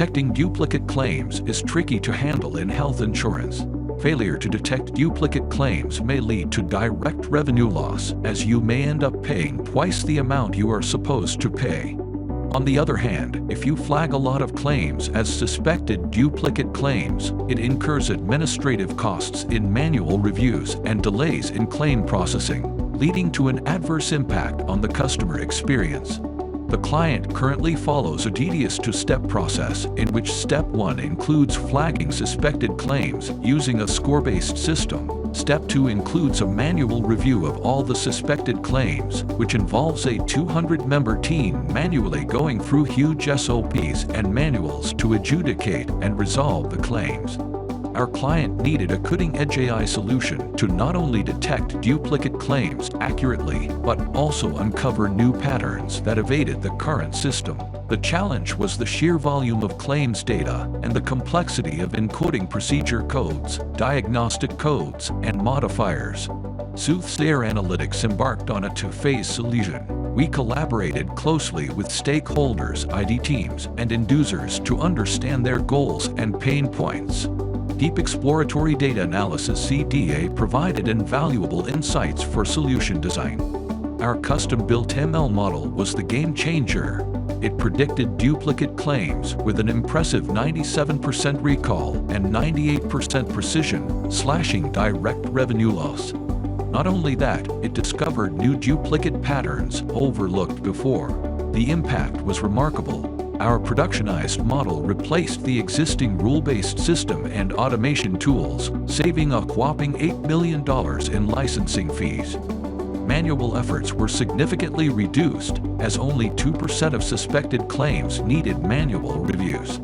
Detecting duplicate claims is tricky to handle in health insurance. Failure to detect duplicate claims may lead to direct revenue loss, as you may end up paying twice the amount you are supposed to pay. On the other hand, if you flag a lot of claims as suspected duplicate claims, it incurs administrative costs in manual reviews and delays in claim processing, leading to an adverse impact on the customer experience. The client currently follows a tedious two-step process in which Step 1 includes flagging suspected claims using a score-based system. Step 2 includes a manual review of all the suspected claims, which involves a 200-member team manually going through huge SOPs and manuals to adjudicate and resolve the claims. Our client needed a cutting-edge AI solution to not only detect duplicate claims accurately, but also uncover new patterns that evaded the current system. The challenge was the sheer volume of claims data and the complexity of encoding procedure codes, diagnostic codes, and modifiers. Soothsayer Analytics embarked on a two-phase solution. We collaborated closely with stakeholders, ID teams, and end users to understand their goals and pain points. Deep Exploratory Data Analysis (CDA) provided invaluable insights for solution design. Our custom-built ML model was the game changer. It predicted duplicate claims with an impressive 97% recall and 98% precision, slashing direct revenue loss. Not only that, it discovered new duplicate patterns overlooked before. The impact was remarkable. Our productionized model replaced the existing rule-based system and automation tools, saving a whopping $8 million in licensing fees. Manual efforts were significantly reduced, as only 2% of suspected claims needed manual reviews.